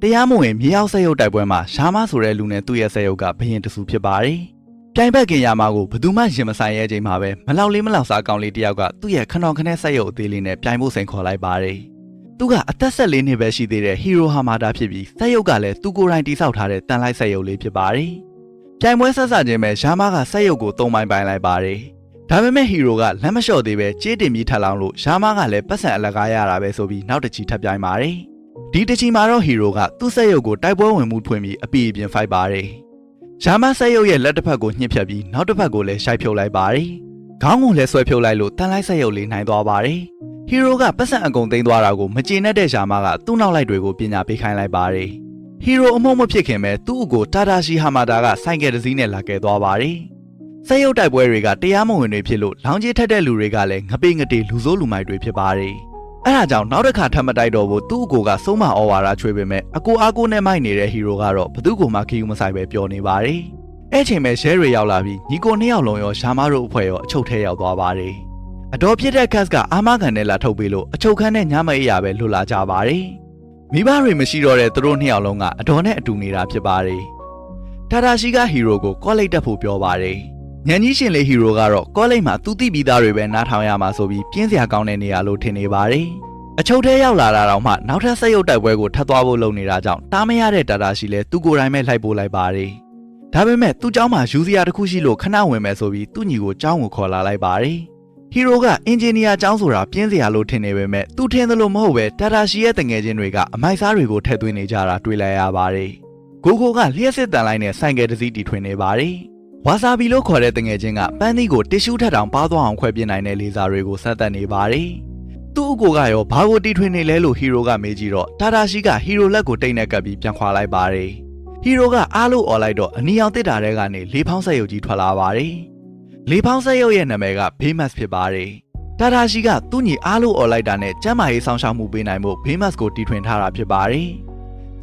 တရားမဝင်မြေအောက်ဆက်ရုပ်တိုက်ပွဲမှာရှားမဆိုတဲ့လူနဲ့သူ့ရဲ့ဆက်ရုပ်ကဘရင်တဆူဖြစ်ပါတယ်။ပြိုင်ဘက်ကင်ရမှာကိုဘယ်သူမှရင်မဆိုင်ရဲ့ချိန်မှာပဲမလောက်လေးမလောက်စားကောင်းလေးတယောက်ကသူ့ရဲ့ခဏခနဲ့ဆက်ရုပ်အသေးလေးနဲ့ပြိုင်ဖို့စိန်ခေါ်လိုက်ပါတယ်။သူကအသက်14နှစ်ပဲရှိသေးတဲ့ဟီရိုဟာမာတာဖြစ်ပြီးဆက်ရုပ်ကလည်းသူကိုယ်တိုင်တိဆောက်ထားတဲ့တန်လိုက်ဆက်ရုပ်လေးဖြစ်ပါတယ်။ပြိုင်ပွဲဆက်စချင်းပဲရှားမကဆက်ရုပ်ကို3ပိုင်းလိုက်ပါတယ်။ဒါပေမဲ့ဟီရိုကလက်မလျှော့သေးပဲကြေးတင်ပြီးထပ်လောင်းလို့ရှားမကလည်းပတ်စံအလကားရတာပဲဆိုပြီးနောက်တစ်ချီထပ်ပြိုင်ပါတယ်။ဒီတစ်ချီမှာတော့ဟီရိုကသူ့ဆက်ရုပ်ကိုတိုက်ပွဲဝင်မှုဖွင့်ပြီးအပီအပြင်ဖိုက်ပါတယ်။ရှားမဆက်ရုပ်ရဲ့လက်တစ်ဖက်ကိုညှစ်ဖြတ်ပြီးနောက်တစ်ဖက်ကိုလည်းရှိုက်ဖြုတ်လိုက်ပါတယ်။ခေါင်းကိုလည်းဆွဲဖြုတ်လိုက်လို့တန်လိုက်ဆက်ရုပ်လေးနိုင်သွားပါတယ်။ဟီရိုကပတ်စံအကုန်သိမ်းသွားတာကိုမကျေနပ်တဲ့ရှားမကသူ့နောက်လိုက်တွေကိုပညာပေးခိုင်းလိုက်ပါတယ်။ဟီရိုအမှုန့်မဖြစ်ခင်ပဲသူ့ကိုတာတာရှီဟာမာတာကဆိုင်ကယ်တစ်စီးနဲ့လာခဲ့သွားပါတယ်။ဆက်ရုပ်တိုက်ပွဲတွေကတရားမဝင်တွေဖြစ်လို့လောင်းကြီးထက်တဲ့လူတွေကလည်းငပေငတေလူဆိုးလူမိုက်တွေဖြစ်ပါတယ်။အဲဒါကြောင့်နောက်တစ်ခါထပ်မတိုက်တော့ဘူးသူ့ကိုကဆုံးမဩဝါဒချွေးပေမဲ့အကိုအားကိုနဲ့မိုက်နေတဲ့ဟီရိုကတော့ဘသူ့ကိုမှခီးယူမဆိုင်ပဲပျော်နေပါတယ်။အဲ့ချိန်ပဲရဲတွေရောက်လာပြီးညီကို2ယောက်လုံးရောရှားမတို့အဖွဲ့ရောအချုပ်ထဲရောက်သွားပါတယ်။အတော်ပြစ်တဲ့ကတ်ကအာမခံနဲ့လာထုတ်ပေးလို့အချုပ်ခန်းနဲ့ညမအိပ်ရပဲလွတ်လာကြပါတယ်။မိဘတွေမရှိတော့တဲ့သူတို့2ယောက်လုံးကအတော်နဲ့အတူနေတာဖြစ်ပါတယ်။တာတာရှိကဟီရိုကိုကောလိပ်တက်ဖို့ပြောပါတယ်။ညံကြီးရှင်လေးဟီရိုကတော့ကောလိပ်မှာသူသိပြီးသားတွေပဲနားထောင်ရမှာဆိုပြီးပြင်းစရာကောင်းတဲ့နေရာလို့ထင်နေပါတယ်။အချုပ်ထဲရောက်လာတာတော့မှနောက်ထပ်ဆက်ရုပ်တိုက်ပွဲကိုထပ်သွားဖို့လုပ်နေတာကြောင့်တားမရတဲ့တာတာရှိလဲသူကိုယ်တိုင်ပဲလိုက်ပို့လိုက်ပါတယ်။ဒါပေမဲ့သူ့เจ้าမှာယူစရာတစ်ခုရှိလို့ခဏဝင်မယ်ဆိုပြီးသူ့ညီကိုเจ้าကိုခေါ်လာလိုက်ပါတယ်။ဟီရိုကအင်ဂျင်နီယာเจ้าဆိုတာပြင်းစရာလို့ထင်နေပေမဲ့သူထင်သလိုမဟုတ်ပဲတာတာရှိရဲ့တငယ်ချင်းတွေကအမိုက်စားတွေကိုထည့်သွင်းနေကြတာတွေ့လိုက်ရပါတယ်။ကိုကိုကလျှက်စစ်တန်လိုက်နဲ့ဆိုင်ကယ်တစ်စီးတီထွင်နေပါတယ်။ဝါစာဘီလို့ခေါ်တဲ့တငယ်ချင်းကပန်းသီးကိုတစ်ရှူးထက်တောင်ပါသွားအောင်ခွဲပြနိုင်တဲ့လေဆာတွေကိုဆက်သက်နေပါတယ်။သူ့အကိုကရောဘာကိုတီထွင်နေလဲလို့ဟီရိုကမေးကြည့်တော့တာတာရှိကဟီရိုလက်ကိုတိတ်နဲ့ကပ်ပြီးပြန်ခွာလိုက်ပါတယ်။ဟီရိုကအားလို့អော်လိုက်တော့အနီအောင်တစ်တာတဲ့ကနေလေးဖောင်းဆက်ရုပ်ကြီးထွက်လာပါတယ်။လေးဖောင်းဆက်ရုပ်ရဲ့နာမည်ကဘေးမတ်ဖြစ်ပါတယ်။တာတာရှိကသူ့ညီအားလို့អော်လိုက်တာနဲ့ကျမ်းမာရေးဆောင်ရှောက်မှုပေးနိုင်ဖို့ဘေးမတ်ကိုတီထွင်ထားတာဖြစ်ပါတယ်။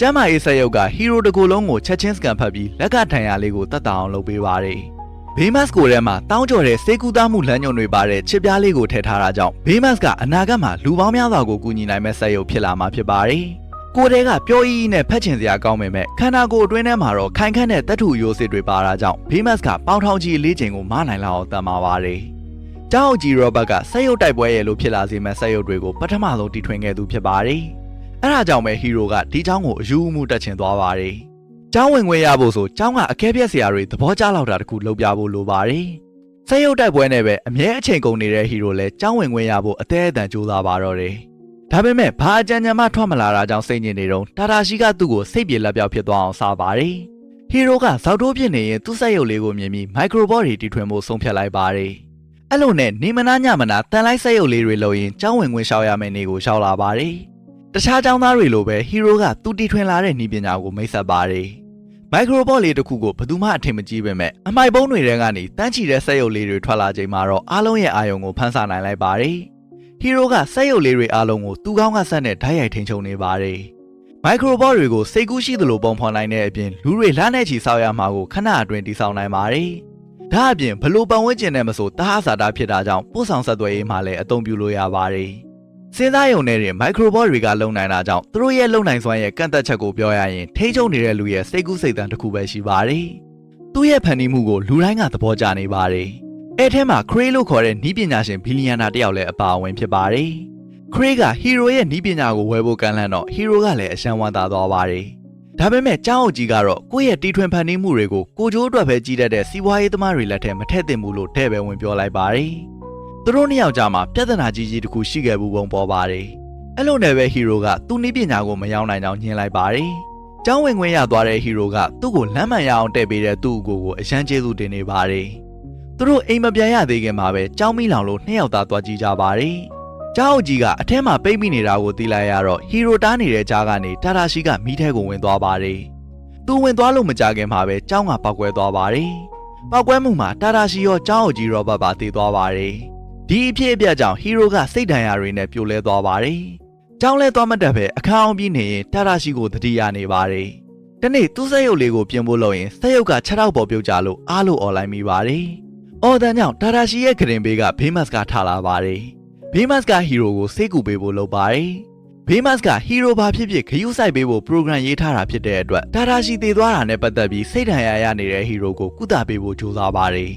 ကျမ်းမာရေးဆက်ရုပ်ကဟီရိုတကူလုံးကိုချက်ချင်းစကန်ဖတ်ပြီးလက်ကထန်ရလေးကိုတတ်တာအောင်လုပ်ပေးပါတယ်။ဘေးမတ်ကိုထဲမှာတောင်းကြော်တဲ့စေကူသားမှုလမ်းညွှန်တွေပါတဲ့ချစ်ပြားလေးကိုထည့်ထားတာကြောင့်ဘေးမတ်ကအနာဂတ်မှာလူပေါင်းများစွာကိုကူညီနိုင်မဲ့ဆက်ရုပ်ဖြစ်လာမှာဖြစ်ပါတယ်။ကိုယ်တည်းကပြောအီးနဲ့ဖက်ချင်စရာကောင်းပေမဲ့ခန္ဓာကိုယ်အတွင်းထဲမှာတော့ခိုင်ခန့်တဲ့တတ်ထူရိုးစစ်တွေပါတာကြောင့်ဘေးမတ်ကပေါင်းထောင်ကြီးလေးချိန်ကိုမနိုင်လောက်အောင်တန်ပါပါတယ်။เจ้าကြီးရောဘတ်ကဆက်ရုပ်တိုက်ပွဲရဲ့လို့ဖြစ်လာစေမဲ့ဆက်ရုပ်တွေကိုပထမဆုံးတီထွင်ခဲ့သူဖြစ်ပါတယ်။အဲဒါကြောင့်ပဲဟီရိုကဒီเจ้าကိုအယူအမှုတက်ချင်သွားပါတယ်။เจ้าဝင်ခွင့်ရဖို့ဆိုเจ้าကအခဲပြက်စရာတွေသဘောကျလောက်တာတခုလုပ်ပြဖို့လိုပါတယ်။ဆက်ရုပ်တိုက်ပွဲနဲ့ပဲအမြဲအချိန်ကုန်နေတဲ့ဟီရိုလည်းเจ้าဝင်ခွင့်ရဖို့အသေးအတန်ကြိုးစားပါတော့တယ်။ဒါပေမဲ့ဘာအကြံဉာဏ်မှထွက်မလာတာကြောင့်စိတ်ညစ်နေတော့တာတာရှိကသူ့ကိုစိတ်ပြေလက်ပြောက်ဖြစ်သွားအောင်စားပါတယ်။ဟီရိုကဇောက်တိုးဖြစ်နေရင်သူ့ဆက်ရုပ်လေးကိုမြင်ပြီးမိုက်ခရိုဘော့တွေတီထွင်ဖို့ဆုံးဖြတ်လိုက်ပါတယ်။အဲ့လိုနဲ့နေမနာညမနာတန်လိုက်ဆက်ရုပ်လေးတွေလုပ်ရင်เจ้าဝင်ခွင့်ရှောက်ရမယ့်နေကိုရှောက်လာပါတယ်။တခြားเจ้าသားတွေလိုပဲဟီရိုကသူတီထွင်လာတဲ့ဤပညာကိုမိတ်ဆက်ပါတယ်။မိုက်ခရိုဘော့လေးတစ်ခုကိုဘယ်သူမှအထင်မကြီးပေမဲ့အမိုက်ပုံးတွေထဲကနေတန်းချီတဲ့ဆက်ရုပ်လေးတွေထွက်လာချိန်မှာတော့အားလုံးရဲ့အာယုံကိုဖန်ဆာနိုင်လိုက်ပါတယ်။ဟီရိုကဆက်ရုပ်လေးတွေအားလုံးကိုသူ့ကောင်းကဆက်နဲ့ဓာတ်ရိုက်ထိန်ချုံနေပါတယ်။မိုက်ခရိုဘော့တွေကိုစိတ်ကူးရှိသလိုပုံဖော်နိုင်တဲ့အပြင်လူတွေလမ်းနဲ့ချီဆောက်ရမှာကိုခဏအတွင်းတည်ဆောက်နိုင်ပါတယ်။ဒါအပြင်ဘလို့ပတ်ဝန်းကျင်နဲ့မဆိုတဟဆာတာဖြစ်တာကြောင့်ပို့ဆောင်ဆက်သွယ်ရေးမှာလည်းအသုံးပြုလို့ရပါတယ်။စဉ်းစားရုံနဲ့တင်မိုက်ခရိုဘော့တွေကလုံနိုင်တာကြောင့်သူတို့ရဲ့လုံနိုင်စွမ်းရဲ့ကန့်သက်ချက်ကိုပြောရရင်ထိချုံနေတဲ့လူရဲ့စိတ်ကူးစိတ်တန်တစ်ခုပဲရှိပါတယ်။သူ့ရဲ့ဖန်တီးမှုကိုလူတိုင်းကသဘောကျနေပါတယ်။အဲ့ထဲမှာခရေးလို့ခေါ်တဲ့နီးပညာရှင်ဘီလီယံနာတယောက်လည်းအပါအဝင်ဖြစ်ပါတယ်။ခရေးကဟီရိုရဲ့နီးပညာကိုဝယ်ဖို့ကမ်းလှမ်းတော့ဟီရိုကလည်းအရှမ်းဝမ်းသာသွားပါတယ်။ဒါပေမဲ့เจ้าအကြီးကတော့ကိုယ့်ရဲ့တီထွင်ဖန်တီးမှုတွေကိုကိုကျိုးအတွက်ပဲကြီးတတ်တဲ့စီးပွားရေးသမားတွေလက်ထဲမထည့်သင့်ဘူးလို့တဲ့ပဲဝင်ပြောလိုက်ပါတယ်။သူတို့နှစ်ယောက်ကြားမှာပြဿနာကြီးကြီးတစ်ခုရှိခဲ့ဘူးပုံပေါ်ပါတယ်။အဲ့လိုနဲ့ပဲဟီရိုကသူ့နီးပညာကိုမရောက်နိုင်ကြောင်းညင်လိုက်ပါတယ်။เจ้าဝင်ခွင့်ရသွားတဲ့ဟီရိုကသူ့ကိုလမ်းမှန်ရအောင်တဲ့ပေးတဲ့သူ့အကိုကိုအရန်ကျေးဇူးတင်နေပါတယ်။သူတို့အိမ်မပြန်ရသေးခင်မှာပဲเจ้าမိလောင်လို့နှစ်ယောက်သားသွားကြည့်ကြပါတယ်။เจ้าကြီးကအထက်မှာပိတ်မိနေတာကိုသိလိုက်ရတော့ဟီရိုတားနေတဲ့ကြားကနေတာတာရှိကမီးထဲကိုဝင်သွားပါတယ်။သူဝင်သွားလို့မကြခင်မှာပဲเจ้าကပောက်ကွဲသွားပါတယ်။ပောက်ကွဲမှုမှာတာတာရှိရောเจ้าကြီးရောဘတ်ပါတည်သွားပါတယ်။ဒီအဖြစ်အပျက်ကြောင့်ဟီရိုကစိတ်ဒဏ်ရာတွေနဲ့ပြိုလဲသွားပါတယ်။เจ้าလဲသွားမတက်ပဲအခန်းအောင်ပြီးနေရင်တာတာရှိကိုတတိယနေပါတယ်။တနေ့သူ့ဆက်ရုပ်လေးကိုပြင်ဖို့လုပ်ရင်ဆက်ရုပ်က6ထောက်ပေါ်ပြုတ်ကြလို့အားလို့អော်လိုက်မိပါတယ်။အော်တန်ကြောင့်တာတာရှိရဲ့ဂရင်ဘေးကဘေးမတ်ကထလာပါတယ်။ဘေးမတ်ကဟီရိုကိုစိတ်ကူပေးဖို့လုပ်ပါတယ်။ Famous က hero ဘာဖြစ်ဖြစ်ခရူးဆိုင်ပေးဖို့ program ရေးထားတာဖြစ်တဲ့အတွက်တာတာရှိသေးသွားတာနဲ့ပတ်သက်ပြီးစိတ်ဒဏ်ရာရနေတဲ့ hero ကိုကုသပေးဖို့ကြိုးစားပါတယ်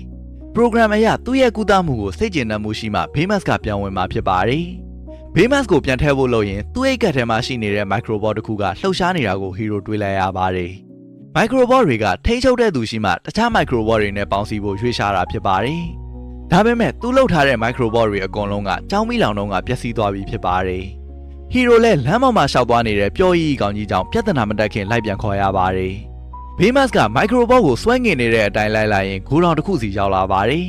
program အရသူ့ရဲ့ကုသမှုကိုစိတ်ကျဉ်နှံမှုရှိမှ Famous ကပြောင်းဝင်မှာဖြစ်ပါတယ် Famous ကိုပြန်ထည့်ဖို့လုပ်ရင်သူ့အိတ်ကတ်ထဲမှာရှိနေတဲ့ microbot တစ်ခုကလှုပ်ရှားနေတာကို hero တွေးလိုက်ရပါတယ် microbot တွေကထိန်းချုပ်တဲ့သူရှိမှတခြား microbot တွေနဲ့ပေါင်းစည်းဖို့ရွေးရှားတာဖြစ်ပါတယ်ဒါပေမဲ့သူ့လှုပ်ထားတဲ့ microbot တွေအကုန်လုံးကကြောင်းမီလောင်တော့ကပျက်စီးသွားပြီဖြစ်ပါတယ် hero လည်းလမ်းပေါ်မှာရှောက်သွားနေတဲ့ပျော်ရည်ကောင်ကြီးကြောင့်ပြဿနာမတက်ခင်လိုက်ပြန်ခေါ်ရပါတယ် Famous က microbot ကိုစွဲငင်နေတဲ့အတိုင်းလိုက်လိုက်ရင်ဂိုးတောင်တစ်ခုစီရောက်လာပါတယ်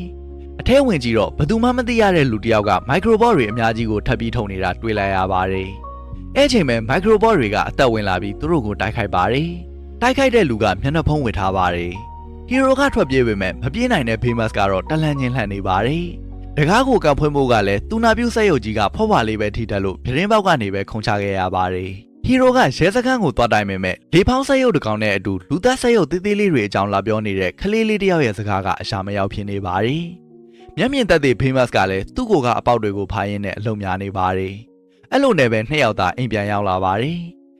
အထဲဝင်ကြည့်တော့ဘယ်သူမှမသိရတဲ့လူတစ်ယောက်က microbot တွေအများကြီးကိုထပ်ပြီးထုတ်နေတာတွေ့လိုက်ရပါတယ်အဲ့ချိန်မှာ microbot တွေကအသက်ဝင်လာပြီးသူတို့ကိုတိုက်ခိုက်ပါတယ်တိုက်ခိုက်တဲ့လူကမျက်နှာဖုံးဝတ်ထားပါတယ် hero ကထွက်ပြေးပေမဲ့မပြေးနိုင်တဲ့ Famous ကတော့တလန့်ချင်းလှန်နေပါတယ်တကားကိုကပ်ဖွင့်ဖို့ကလည်းတူနာပြူဆက်ရုပ်ကြီးကဖွားဖွာလေးပဲထိတက်လို့ပြတင်းပေါက်ကနေပဲခုန်ချခဲ့ရပါတယ်ဟီရိုကရဲစခန်းကိုသွားတိုင်ပေမဲ့လေဖောင်းဆက်ရုပ်တစ်ကောင်နဲ့အတူလူသက်ဆက်ရုပ်သေးသေးလေးတွေအကြောင်းလာပြောနေတဲ့ခလေးလေးတစ်ယောက်ရဲ့စကားကအရှာမရောက်ဖြစ်နေပါတယ်မျက်မြင်သက်သေ Famous ကလည်းသူ့ကိုကအပေါက်တွေကိုဖားရင်းနဲ့အလုံများနေပါတယ်အဲ့လိုနဲ့ပဲနှစ်ယောက်သားအိမ်ပြန်ရောက်လာပါတယ်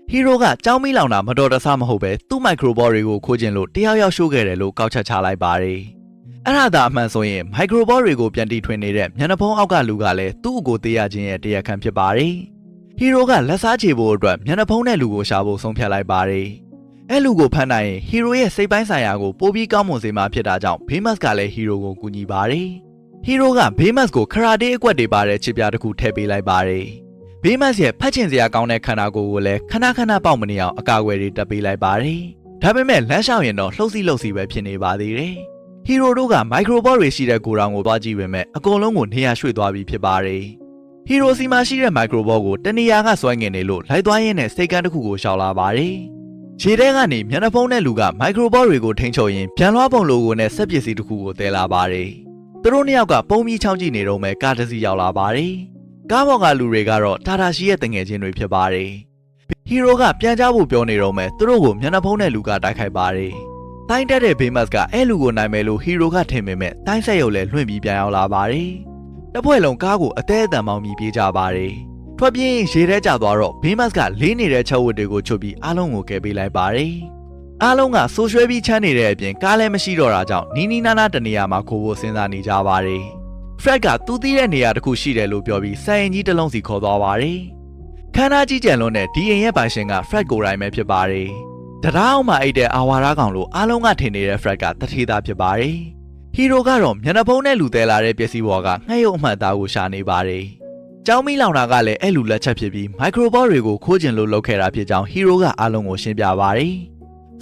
ဟီရိုကကြောင်းမီလောင်တာမတော်တဆမဟုတ်ပဲသူ့ microbot တွေကိုခိုးကျင်လို့တယောက်ယောက်ရှိုးခဲ့တယ်လို့ကောက်ချက်ချလိုက်ပါတယ်အဲ့ဒါသာအမှန်ဆိုရင် microbot တွေကိုပြန်တီထွင်နေတဲ့မျက်နှာဖုံးအောက်ကလူကလည်းသူ့ကိုသေးရခြင်းရဲ့တရားခံဖြစ်ပါတယ်ဟီရိုကလက်စားချေဖို့အတွက်မျက်နှာဖုံးတဲ့လူကိုရှာဖို့ဆုံးဖြတ်လိုက်ပါတယ်အဲ့လူကိုဖမ်းနိုင်ရင်ဟီရိုရဲ့စိတ်ပိုင်းဆိုင်ရာကိုပိုပြီးကောင်းမွန်စေမှာဖြစ်တာကြောင့် Famous ကလည်းဟီရိုကိုကူညီပါတယ်ဟီရိုက Famous ကိုခရာတေးအကွက်တွေပါတဲ့ချစ်ပြားတစ်ခုထည့်ပေးလိုက်ပါတယ် Famous ရဲ့ဖတ်ချင်စရာကောင်းတဲ့ခန္ဓာကိုယ်ကိုလည်းခဏခဏပေါက်မနေအောင်အကာအကွယ်တွေတပ်ပေးလိုက်ပါတယ်ဒါပေမဲ့လမ်းလျှောက်ရင်တော့လှုပ်စီးလှုပ်စီးပဲဖြစ်နေပါသေးတယ်ဟီရိုတို့က microbot တွေရှိတဲ့ကိုယ်တောင်ကိုသွားကြည့်ပေမဲ့အကုန်လုံးကိုနေရာရွှေ့သွားပြီးဖြစ်ပါတယ်ဟီရိုစီမှာရှိတဲ့ microbot ကိုတနေရာကစွဲငင်နေလို့လိုက်သွားရင်းနဲ့စိတ်ကန်းတစ်ခုကိုရှောက်လာပါတယ်ခြေထဲကနေမျက်နှာဖုံးတဲ့လူက microbot တွေကိုထိန်းချုပ်ရင်းပြန်လွှားပုံလိုကိုနဲ့စက်ပစ္စည်းတစ်ခုကိုသယ်လာပါတယ်သူတို့နှစ်ယောက်ကပုံပြီးချောင်းကြည့်နေတော့မဲ့ကားတစ်စီးရောက်လာပါတယ်ကားပေါ်ကလူတွေကတော့တာတာရှိရဲ့တငယ်ချင်းတွေဖြစ်ပါတယ်ဟီရိုကပြန်ကြဖို့ပြောနေတော့မဲ့သူတို့ကိုမျက်နှာဖုံးတဲ့လူကတိုက်ခိုက်ပါတယ်တိုင်းတက်တဲ့ Famous ကအဲ့လူကိုနိုင်မယ်လို့ဟီရိုကထင်ပေမဲ့တိုင်းဆက်ရုပ်လည်းလွှင့်ပြီးပြန်ရောက်လာပါတယ်တစ်ဖွဲ့လုံးကားကိုအသေးအတန်မောင်းပြီးပြေးကြပါတယ်ထွက်ပြေးရင်ရေထဲကျသွားတော့ Famous ကလေးနေတဲ့ချက်ဝတ်တွေကိုချုပ်ပြီးအားလုံးကိုကယ်ပေးလိုက်ပါတယ်အားလုံးကဆိုးရွှဲပြီးချမ်းနေတဲ့အပြင်ကားလည်းမရှိတော့တာကြောင့်နီးနီးနားနားတနေရာမှာခိုးဖို့စဉ်းစားနေကြပါတယ် Fred ကသူသိတဲ့နေရာတစ်ခုရှိတယ်လို့ပြောပြီးစိုင်ကြီးတစ်လုံးစီခေါ်သွားပါတယ်ခန်းသားကြီးကျန်လွန်းတဲ့ဒီအိမ်ရဲ့ပိုင်ရှင်က Fred ကိုယ်တိုင်ပဲဖြစ်ပါတယ်တရားအောင်မှအိတ်တဲ့အာဝါရကောင်လို့အားလုံးကထင်နေတဲ့ Fred ကတထေးသားဖြစ်ပါတယ်ဟီရိုကတော့မျက်နှာဖုံးနဲ့လူသေးလာတဲ့ပစ္စည်းပေါ်ကငှက်ရုပ်အမှတ်အသားကိုရှာနေပါတယ်ကြောင်းမီလောင်တာကလည်းအဲ့လူလက်ချက်ဖြစ်ပြီး microbot တွေကိုခိုးကျင်လို့လုပ်ခဲ့တာဖြစ်ကြောင်းဟီရိုကအားလုံးကိုရှင်းပြပါတယ်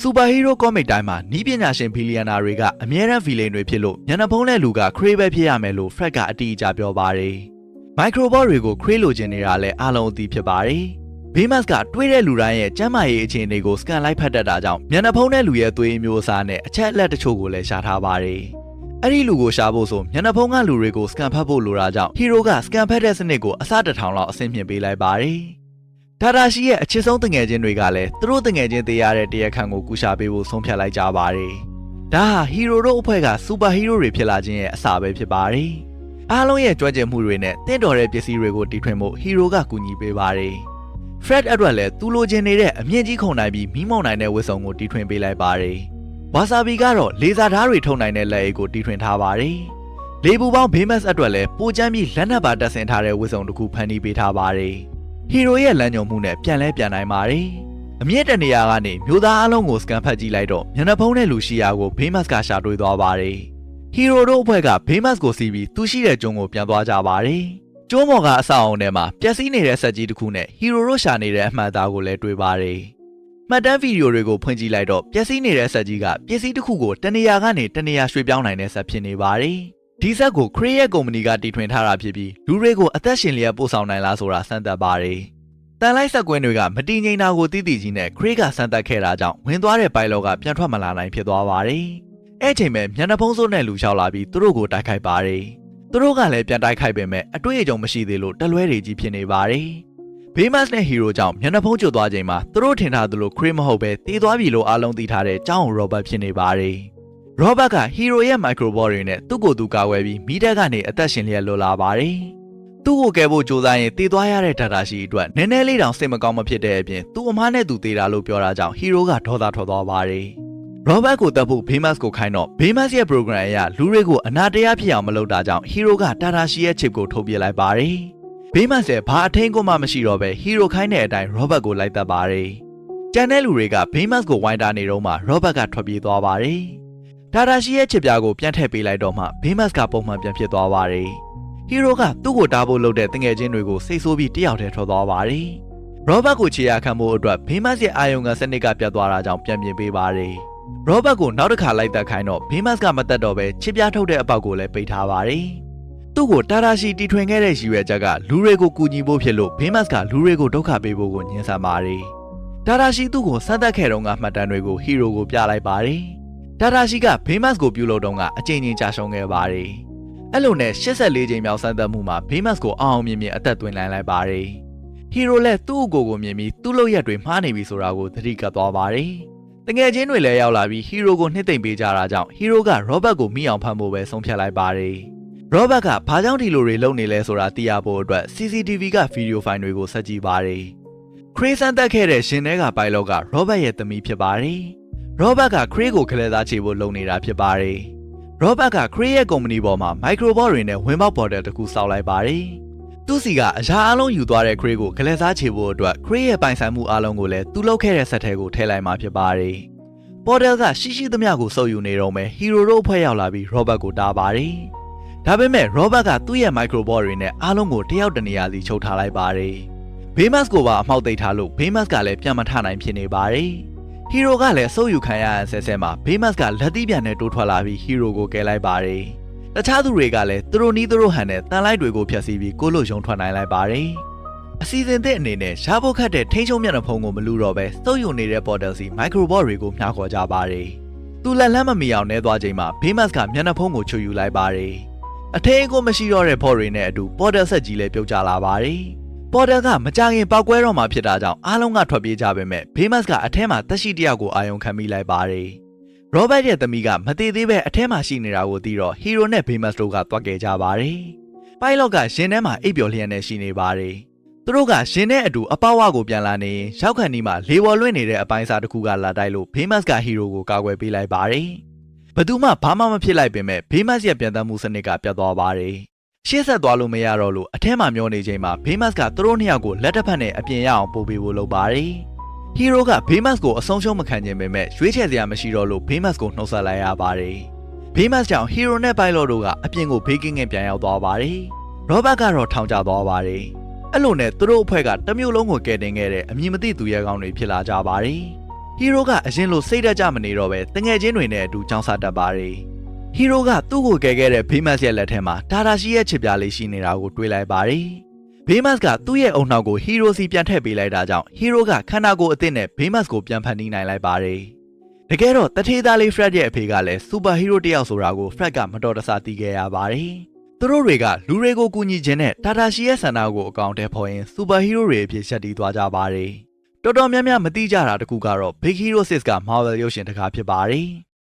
စူပါဟီးရိုးကောမစ်တိုင်းမှာနီးပညာရှင်ဘီလီယံနာတွေကအမြဲတမ်းဗီလိန်တွေဖြစ်လို့မျက်နှာဖုံးတဲ့လူကခရေးပဲဖြစ်ရမယ်လို့ Fred ကအတိအကျပြောပါတယ်။ microbot တွေကိုခရေးလိုချင်နေတာလည်းအားလုံးအသိဖြစ်ပါတယ်။ Famous ကတွေးတဲ့လူတိုင်းရဲ့ကျန်းမာရေးအခြေအနေကိုစကန်လိုက်ဖတ်တတ်တာကြောင့်မျက်နှာဖုံးတဲ့လူရဲ့သွေးမျိုးအစားနဲ့အချက်အလက်တချို့ကိုလည်းရှာထားပါတယ်။အဲ့ဒီလူကိုရှာဖို့ဆိုမျက်နှာဖုံးကလူတွေကိုစကန်ဖတ်ဖို့လိုတာကြောင့်ဟီရိုကစကန်ဖတ်တဲ့စနစ်ကိုအစတစ်ထောင်လောက်အဆင့်မြင့်ပေးလိုက်ပါတယ်။ဒါတာရှိရဲ့အချစ်ဆုံးတငယ်ချင်းတွေကလည်းသူတို့တငယ်ချင်းသေးရတဲ့တရားခံကိုကူရှာပေးဖို့ဆုံးဖြတ်လိုက်ကြပါတယ်။ဒါဟာဟီရိုတို့အဖွဲ့ကစူပါဟီးရိုးတွေဖြစ်လာခြင်းရဲ့အစပဲဖြစ်ပါတယ်။အားလုံးရဲ့ကြွကျင်မှုတွေနဲ့တင့်တော်တဲ့ပစ္စည်းတွေကိုတီထွင်ဖို့ဟီရိုကကူညီပေးပါတယ်။ Fred အတွက်လည်းသူလိုချင်နေတဲ့အမြင့်ကြီးခုန်နိုင်ပြီးမီးမောင်နိုင်တဲ့ဝတ်စုံကိုတီထွင်ပေးလိုက်ပါတယ်။ဝါဆာဘီကတော့လေဆာဓာတ်တွေထုတ်နိုင်တဲ့လက်အိတ်ကိုတီထွင်ထားပါတယ်။လေပူပေါင်း Famous အတွက်လည်းပိုကျန်းပြီးလက်နက်ပါတပ်ဆင်ထားတဲ့ဝတ်စုံတစ်ခုဖန်တီးပေးထားပါတယ်။ဟီရိုရဲ့လမ်းညွှန်မှုနဲ့ပြန်နိုင်ပါတယ်။အမြင့်တနေရာကနေမျိုးသားအလုံးကိုစကန်ဖတ်ကြည့်လိုက်တော့မျက်နှာဖုံးတဲ့လူရှိရာကို Famous ကရှာတွေ့သွားပါတယ်။ဟီရိုတို့အဖွဲ့က Famous ကိုစီးပြီးသူရှိတဲ့ကျုံကိုပြန်သွားကြပါတယ်။ကျုံးမော်ကအဆောက်အုံထဲမှာပျက်စီးနေတဲ့ဆက်ကြီးတစ်ခုနဲ့ဟီရိုတို့ရှာနေတဲ့အမှတ်အသားကိုလည်းတွေ့ပါတယ်။မှတ်တမ်းဗီဒီယိုတွေကိုဖွင့်ကြည့်လိုက်တော့ပျက်စီးနေတဲ့ဆက်ကြီးကပစ္စည်းတစ်ခုကိုတနေရာကနေတနေရာရွှေ့ပြောင်းနိုင်တဲ့ဆက်ဖြစ်နေပါတယ်။ဒီဆက်ကို Cree ရဲ့ကုမ္ပဏီကတီထွင်ထားတာဖြစ်ပြီးလူတွေကိုအသက်ရှင်လျက်ပို့ဆောင်နိုင်လားဆိုတာစမ်းသပ်ပါတယ်။တန်လိုက်ဆက်ကွင်းတွေကမတည်ငြိမ်တာကိုသိသိကြီးနဲ့ Cree ကစမ်းသပ်ခဲ့တာကြောင့်ဝင်သွားတဲ့ပိုင်လောကပြန်ထွက်မလာနိုင်ဖြစ်သွားပါတယ်။အဲ့ချိန်မှာမျက်နှာဖုံးစိုးနဲ့လူလျှောက်လာပြီးသူတို့ကိုတိုက်ခိုက်ပါတယ်။သူတို့ကလည်းပြန်တိုက်ခိုက်ပေမဲ့အတွေ့အကြုံမရှိသေးလို့တလွဲတွေကြီးဖြစ်နေပါတယ်။ Famous နဲ့ Hero ကြောင့်မျက်နှာဖုံးကျွတ်သွားချိန်မှာသူတို့ထင်ထားသလို Cree မဟုတ်ပဲတေးသွားပြီလို့အားလုံးသိထားတဲ့ကျောင်း Robert ဖြစ်နေပါတယ်။ Robert က Hero ရဲ့ Microbot တွေနဲ့သူ့ကိုယ်သူကာဝယ်ပြီးမိတက်ကနေအသက်ရှင်လျက်လွတ်လာပါတယ်။ သူ့ကိုကယ်ဖို့ကြိုးစားရင်တည်သွားရတဲ့ဒါတာရှိအတွက်နည်းနည်းလေးတောင်စိတ်မကောင်းမဖြစ်တဲ့အပြင်သူ့အမားနဲ့သူတည်တာလို့ပြောတာကြောင့်ဟီရိုကဒေါသထွက်သွားပါတယ်။ ရောဘတ်ကိုတပ်ဖို့ဘေးမတ်ကိုခိုင်းတော့ဘေးမတ်ရဲ့ program အရလူတွေကိုအနာတရားဖြစ်အောင်မလုပ်တာကြောင့်ဟီရိုကတာတာရှိရဲ့ chip ကိုထုတ်ပြလိုက်ပါတယ်။ဘေးမတ်ရဲ့ဘာအထင်းကိုမှမရှိတော့ပဲဟီရိုခိုင်းတဲ့အတိုင်းရောဘတ်ကိုလိုက်တပ်ပါတယ်။ကျန်တဲ့လူတွေကဘေးမတ်ကိုဝိုင်းတာနေတော့မှရောဘတ်ကထွက်ပြေးသွားပါတယ်။တာတာရှိရဲ့ chip ပြားကိုပြန်ထည့်ပေးလိုက်တော့မှဘေးမတ်ကပုံမှန်ပြန်ဖြစ်သွားပါတယ်။ဟီရိုကသူ့ကိုတားဖို့လုပ်တဲ့တငယ်ချင်းတွေကိုစိတ်ဆိုးပြီးတယောက်တည်းထွက်သွားပါတယ်။ရောဘတ်ကိုခြေရခံဖို့အတွက်ဘေးမတ်ရဲ့အာယုံကစနစ်ကပြတ်သွားတာကြောင့်ပြန်ပြင်ပေးပါတယ်။ ရောဘတ်ကိုနောက်တစ်ခါလိုက်တက်ခိုင်းတော့ဘေးမတ်ကမတက်တော့ပဲချစ်ပြားထုတ်တဲ့အပေါက်ကိုလည်းပိတ်ထားပါတယ်။သူ့ကိုတာတာရှိတီထွင်ခဲ့တဲ့ရည်ရွယ်ချက်ကလူတွေကိုကူညီဖို့ဖြစ်လို့ဘေးမတ်ကလူတွေကိုဒုက္ခပေးဖို့ကိုညှင်းဆန်ပါတယ်။တာတာရှိသူ့ကိုစမ်းသပ်ခဲ့တော့ကမှတ်တမ်းတွေကိုဟီရိုကိုပြလိုက်ပါတယ်။တာတာရှိကဘေးမတ်ကိုပြုလုပ်တော့ကအချိန်ချင်းကြာရှုံးခဲ့ပါတယ်။အဲ့လိုနဲ့84ချိန်မြောက်စမ်းသပ်မှုမှာဘေးမတ်ကိုအောင်မြင်မြင်အသက်သွင်းလိုက်ပါတယ်။ဟီရိုလည်းသူ့အကိုကိုမြင်ပြီးသူ့လုပ်ရက်တွေမှားနေပြီဆိုတာကိုသတိကပ်သွားပါတယ်။တငယ်ချင်းတွေလည်းရောက်လာပြီးဟီရိုကိုနှစ်သိမ့်ပေးကြတာကြောင့်ဟီရိုကရောဘတ်ကိုမိအောင်ဖမ်းဖို့ပဲဆုံးဖြတ်လိုက်ပါတယ်။ရောဘတ်ကဘာကြောင့်ဒီလိုတွေလုပ်နေလဲဆိုတာသိရဖို့အတွက် CCTV ကဗီဒီယိုဖိုင်တွေကိုဆက်ကြည့်ပါတယ်။ခရေးစန်တက်ခဲ့တဲ့ရှင်ထဲကပိုင်လော့ကရောဘတ်ရဲ့သမီးဖြစ်ပါတယ်။ရောဘတ်ကခရေးကိုခလဲသားချေဖို့လုပ်နေတာဖြစ်ပါတယ်။ရောဘတ်ကခရေးရဲ့ကုမ္ပဏီပေါ်မှာမိုက်ခရိုဘော့တွေနဲ့ဝင်ပေါက်ပေါ်တယ်တခုစောက်လိုက်ပါတယ်။သူ့စီကအရာအလုံးယူသွားတဲ့ခရေးကိုခလဲသားချေဖို့အတွက်ခရေးရဲ့ပိုင်ဆိုင်မှုအလုံးကိုလည်းသူ့လုပ်ခဲ့တဲ့ဆက်ထဲကိုထည့်လိုက်မှာဖြစ်ပါတယ်။ ပေါ်တယ်ကရှိသမျှကိုစုပ်ယူနေတော့မယ်ဟီရိုတို့အဖွဲ့ရောက်လာပြီးရောဘတ်ကိုတားပါတယ်။ဒါပေမဲ့ရောဘတ်ကသူ့ရဲ့မိုက်ခရိုဘော့တွေနဲ့အားလုံးကိုတယောက်တနေရာစီချုပ်ထားလိုက်ပါတယ်။ဘေးမတ်ကိုပါအမှောက်သိမ်းထားလို့ဘေးမတ်ကလည်းပြန်မထနိုင်ဖြစ်နေပါတယ်။ဟီရိုကလည်းစုပ်ယူခံရတဲ့ဆဲဆဲမှာဘေးမတ်ကလက်သီးပြန်နဲ့တိုးထွက်လာပြီးဟီရိုကိုကယ်လိုက်ပါတယ်။တခြားသူတွေကလည်းသူတို့နီးသူတို့ဟန်နဲ့တန်လိုက်တွေကိုဖျက်ဆီးပြီးကိုလို့ရုံထွက်နိုင်လိုက်ပါတယ်။အစီအစဉ်သစ်အနေနဲ့ရှားဖို့ခတ်တဲ့ထိန်းချုပ်မျက်နှာဖုံးကိုမလူတော့ပဲစုပ်ယူနေတဲ့ပေါ်တယ်စီမိုက်ခရိုဘော့တွေကိုမျှခေါ်ကြပါတယ်။သူလက်လန်းမမီအောင်နဲသွားချိန်မှာဘေးမတ်ကမျက်နှာဖုံးကိုချွတ်ယူလိုက်ပါတယ်။အထင်းကိုမရှိတော့တဲ့ဘော့တွေနဲ့အတူပေါ်တယ်ဆက်ကြီးလည်းပြုတ်ကျလာပါတယ်။ပေါ်တယ်ကမကြခင်ပောက်ကွဲတော့မှဖြစ်တာကြောင့်အားလုံးကထွက်ပြေးကြပေမဲ့ဘေးမတ်ကအထဲမှာတက်ရှိတယောက်ကိုအာရုံခံမိလိုက်ပါတယ်။ရောဘတ်ရဲ့သမီးကမသေးသေးပဲအထဲမှာရှိနေတာကိုသိတော့ဟီရိုနဲ့ဘေးမတ်တို့ကတွက်ခဲ့ကြပါတယ်။ပိုင်လော့ကရင်ထဲမှာအိပ်ပျော်လျက်နဲ့ရှိနေပါတယ်။သူတို့ကရှင်နဲ့အတူအပေါဝကိုပြန်လာနေရင်ရောက်ခန့်ဒီမှာလေဝေါ်လွင့်နေတဲ့အပိုင်းစားတစ်ခုကလာတိုက်လို့ဘေးမတ်ကဟီရိုကိုကာကွယ်ပေးလိုက်ပါတယ်။ဘသူမှဘာမှမဖြစ်လိုက်ပေမဲ့ဘေးမတ်ရဲ့ပြန်တမ်းမှုစနစ်ကပြတ်သွားပါတယ်။ရှေ့ဆက်သွားလို့မရတော့လို့အထက်မှာမျောနေချိန်မှာဘေးမတ်ကသူတို့နှစ်ယောက်ကိုလက်တစ်ဖက်နဲ့အပြင်ရအောင်ပို့ပေးဖို့လုပ်ပါတယ်။ဟီရိုကဘေးမတ်ကိုအဆုံးရှုံးမခံခြင်းပေမဲ့ရွေးချယ်စရာမရှိတော့လို့ဘေးမတ်ကိုနှုတ်ဆက်လိုက်ရပါတယ်။ဘေးမတ်ကြောင့်ဟီရိုနဲ့ပိုင်လော့တို့ကအပြင်ကိုဘေးကင်းကင်းပြန်ရောက်သွားပါတယ်။ရောဘတ်ကတော့ထောင်ကျသွားပါတယ်။အဲ့လိုနဲ့သူတို့အဖွဲ့ကတမျိုးလုံးကိုကယ်တင်ခဲ့တဲ့အမည်မသိသူရဲကောင်းတွေဖြစ်လာကြပါတယ်။ဟီရိုကအရင်လိုစိတ်ဓာတ်ကြမနေတော့ပဲတငယ်ချင်းတွေနဲ့အတူကြောင်းစားတတ်ပါတယ်။ဟီရိုကသူ့ကိုကယ်ခဲ့တဲ့ဘေးမတ်ရဲ့လက်ထဲမှာတာတာရှိရဲ့ချစ်ပြားလေးရှိနေတာကိုတွေ့လိုက်ပါတယ်။ဘေးမတ်ကသူ့ရဲ့အုံနောက်ကိုဟီရိုစီပြန်ထည့်ပေးလိုက်တာကြောင့်ဟီရိုကခန္ဓာကိုယ်အသစ်နဲ့ဘေးမတ်ကိုပြန်ဖန်တီးနိုင်လိုက်ပါတယ်။တကယ်တော့တထေးသားလေးဖရက်ရဲ့အဖေကလည်းစူပါဟီးရိုးတယောက်ဆိုတာကိုဖရက်ကမတော်တဆသိခဲ့ရပါတယ်။သူတို့တွေကလူတွေကိုကူညီခြင်းနဲ့တာတာရှိရဲ့ဆန္ဒကိုအကောင့်ထဲပေါ်ရင်စူပါဟီးရိုးတွေအဖြစ်ရှက်တီးသွားကြပါတယ်။တော်တော်များများမသိကြတာတခုကတော့ Big Hero 6က Marvel ရုပ်ရှင်တကားဖြစ်ပါတယ်။